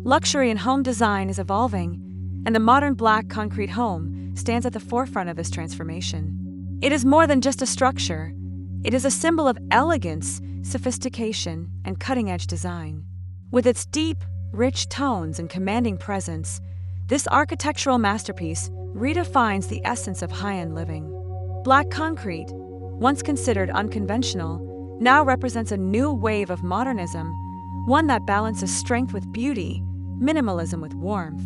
Luxury in home design is evolving, and the modern black concrete home stands at the forefront of this transformation. It is more than just a structure. It is a symbol of elegance, sophistication, and cutting-edge design. With its deep, rich tones and commanding presence, this architectural masterpiece redefines the essence of high-end living. Black concrete, once considered unconventional, now represents a new wave of modernism, one that balances strength with beauty, minimalism with warmth.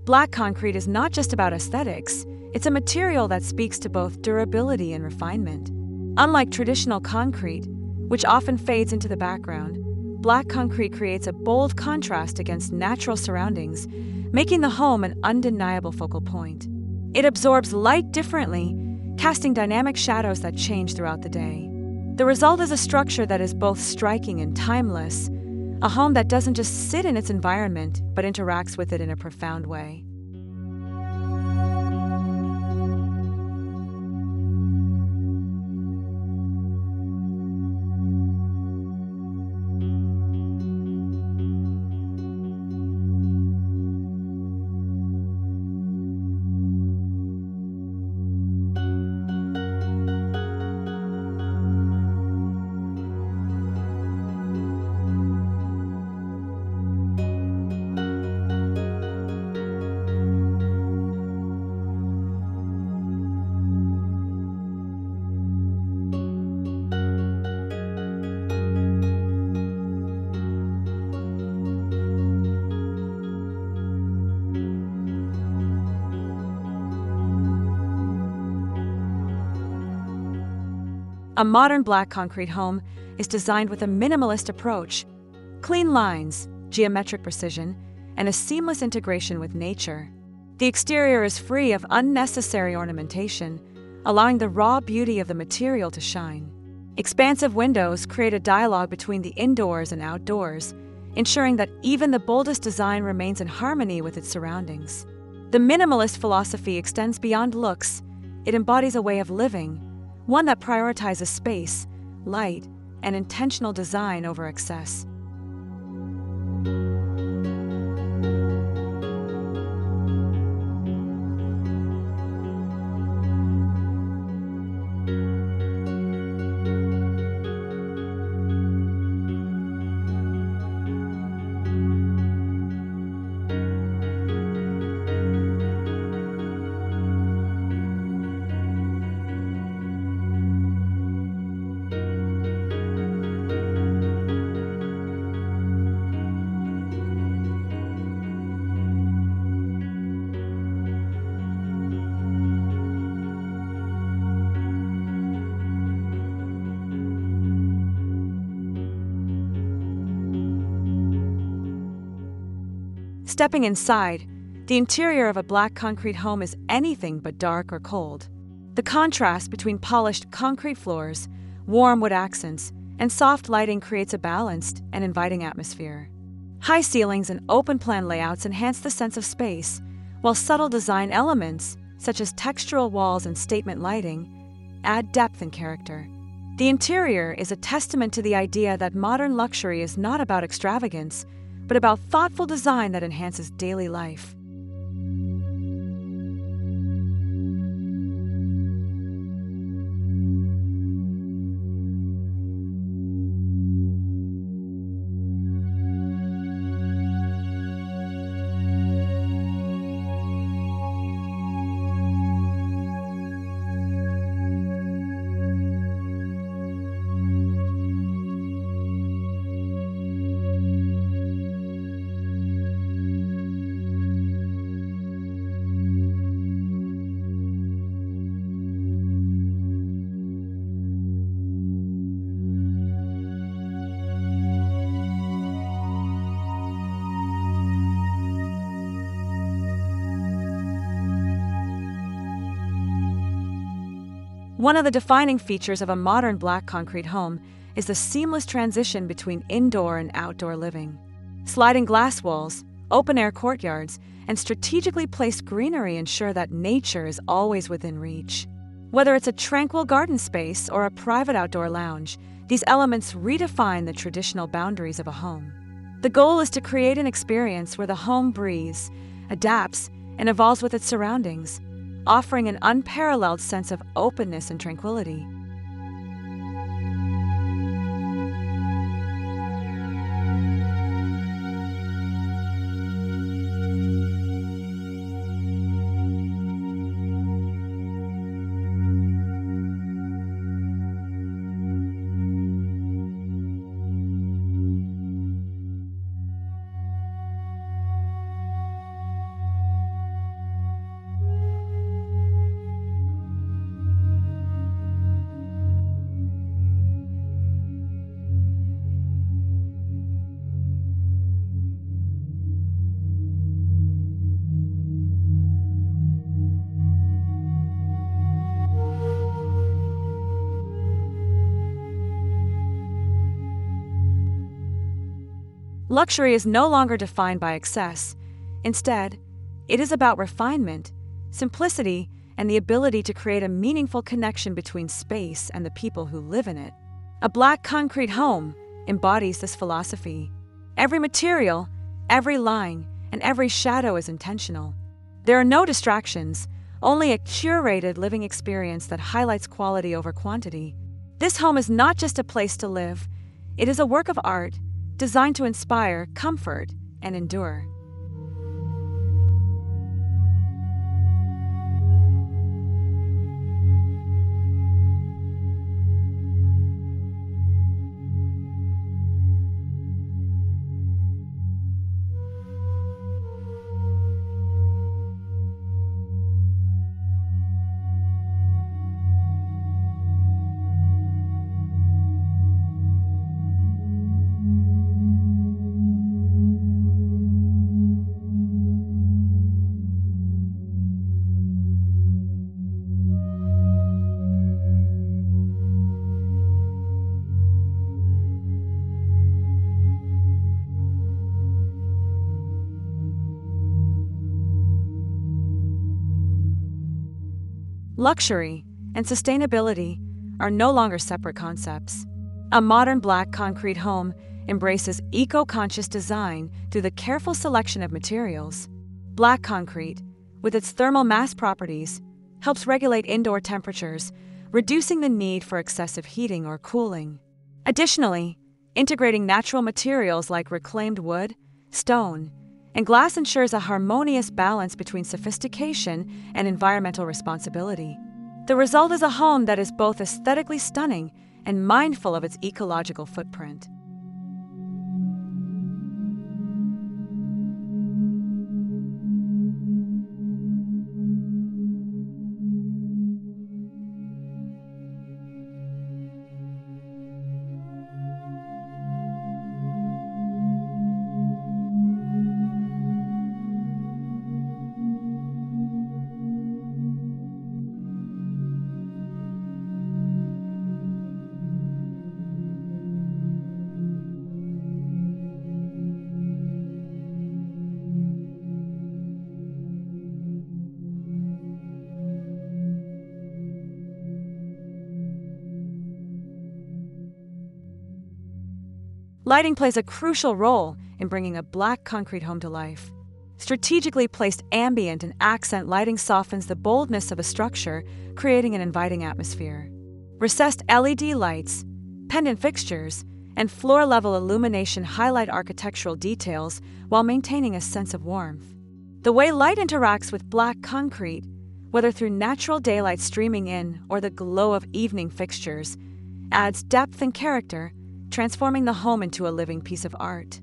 Black concrete is not just about aesthetics, it's a material that speaks to both durability and refinement. Unlike traditional concrete, which often fades into the background, black concrete creates a bold contrast against natural surroundings, making the home an undeniable focal point. It absorbs light differently, casting dynamic shadows that change throughout the day. The result is a structure that is both striking and timeless, a home that doesn't just sit in its environment, but interacts with it in a profound way. A modern black concrete home is designed with a minimalist approach, clean lines, geometric precision, and a seamless integration with nature. The exterior is free of unnecessary ornamentation, allowing the raw beauty of the material to shine. Expansive windows create a dialogue between the indoors and outdoors, ensuring that even the boldest design remains in harmony with its surroundings. The minimalist philosophy extends beyond looks. It embodies a way of living, one that prioritizes space, light, and intentional design over excess. Stepping inside, the interior of a black concrete home is anything but dark or cold. The contrast between polished concrete floors, warm wood accents, and soft lighting creates a balanced and inviting atmosphere. High ceilings and open-plan layouts enhance the sense of space, while subtle design elements, such as textural walls and statement lighting, add depth and character. The interior is a testament to the idea that modern luxury is not about extravagance, but about thoughtful design that enhances daily life. One of the defining features of a modern black concrete home is the seamless transition between indoor and outdoor living. Sliding glass walls, open-air courtyards, and strategically placed greenery ensure that nature is always within reach. Whether it's a tranquil garden space or a private outdoor lounge, these elements redefine the traditional boundaries of a home. The goal is to create an experience where the home breathes, adapts, and evolves with its surroundings, offering an unparalleled sense of openness and tranquility. Luxury is no longer defined by excess. Instead, it is about refinement, simplicity, and the ability to create a meaningful connection between space and the people who live in it. A black concrete home embodies this philosophy. Every material, every line, and every shadow is intentional. There are no distractions, only a curated living experience that highlights quality over quantity. This home is not just a place to live, it is a work of art designed to inspire, comfort, and endure. Luxury and sustainability are no longer separate concepts. A modern black concrete home embraces eco-conscious design through the careful selection of materials. Black concrete, with its thermal mass properties, helps regulate indoor temperatures, reducing the need for excessive heating or cooling. Additionally, integrating natural materials like reclaimed wood, stone, and glass ensures a harmonious balance between sophistication and environmental responsibility. The result is a home that is both aesthetically stunning and mindful of its ecological footprint. Lighting plays a crucial role in bringing a black concrete home to life. Strategically placed ambient and accent lighting softens the boldness of a structure, creating an inviting atmosphere. Recessed LED lights, pendant fixtures, and floor-level illumination highlight architectural details while maintaining a sense of warmth. The way light interacts with black concrete, whether through natural daylight streaming in or the glow of evening fixtures, adds depth and character, transforming the home into a living piece of art.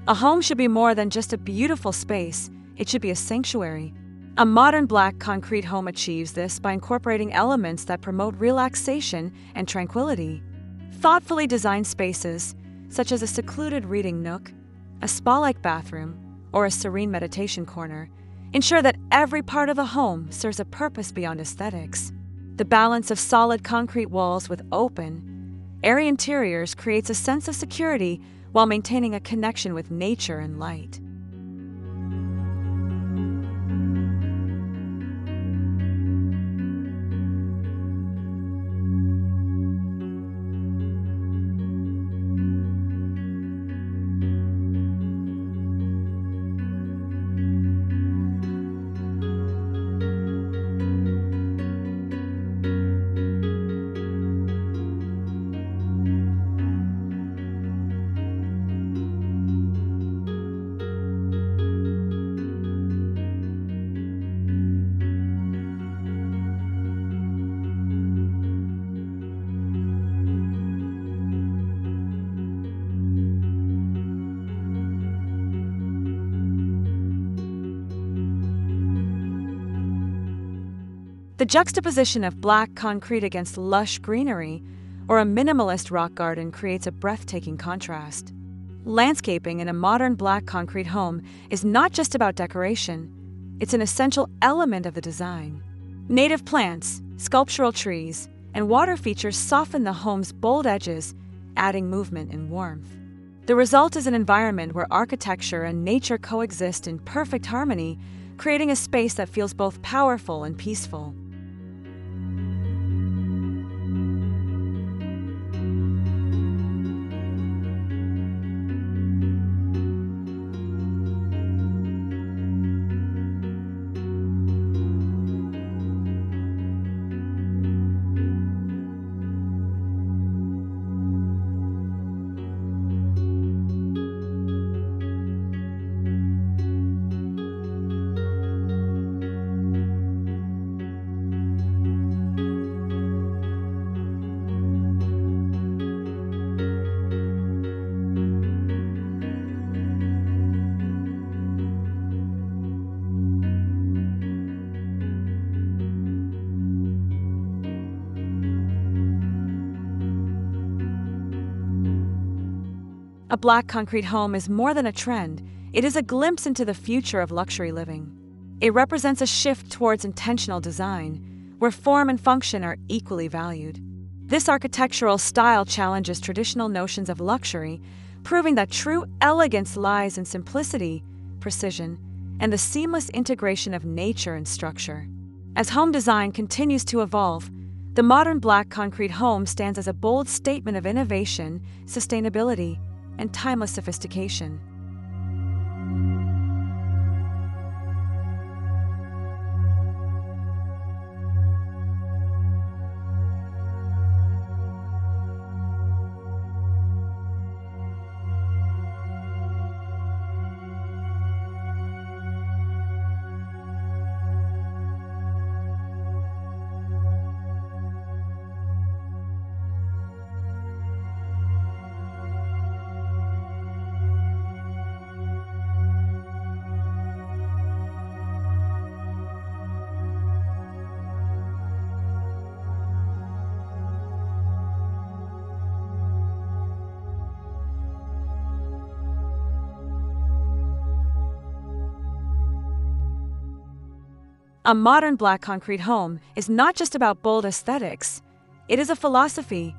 A home should be more than just a beautiful space, it should be a sanctuary. A modern black concrete home achieves this by incorporating elements that promote relaxation and tranquility. Thoughtfully designed spaces, such as a secluded reading nook, a spa-like bathroom, or a serene meditation corner, ensure that every part of the home serves a purpose beyond aesthetics. The balance of solid concrete walls with open, airy interiors creates a sense of security while maintaining a connection with nature and light. The juxtaposition of black concrete against lush greenery or a minimalist rock garden creates a breathtaking contrast. Landscaping in a modern black concrete home is not just about decoration, it's an essential element of the design. Native plants, sculptural trees, and water features soften the home's bold edges, adding movement and warmth. The result is an environment where architecture and nature coexist in perfect harmony, creating a space that feels both powerful and peaceful. A black concrete home is more than a trend, it is a glimpse into the future of luxury living. It represents a shift towards intentional design, where form and function are equally valued. This architectural style challenges traditional notions of luxury, proving that true elegance lies in simplicity, precision, and the seamless integration of nature and structure. As home design continues to evolve, the modern black concrete home stands as a bold statement of innovation, sustainability, and timeless sophistication. A modern black concrete home is not just about bold aesthetics. It is a philosophy,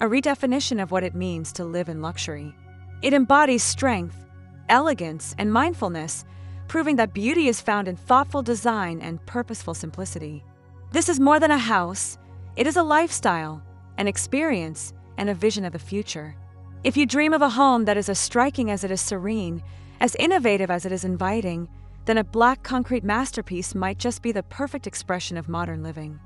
a redefinition of what it means to live in luxury. It embodies strength, elegance, and mindfulness, proving that beauty is found in thoughtful design and purposeful simplicity. This is more than a house. It is a lifestyle, an experience, and a vision of the future. If you dream of a home that is as striking as it is serene, as innovative as it is inviting, then a black concrete masterpiece might just be the perfect expression of modern living.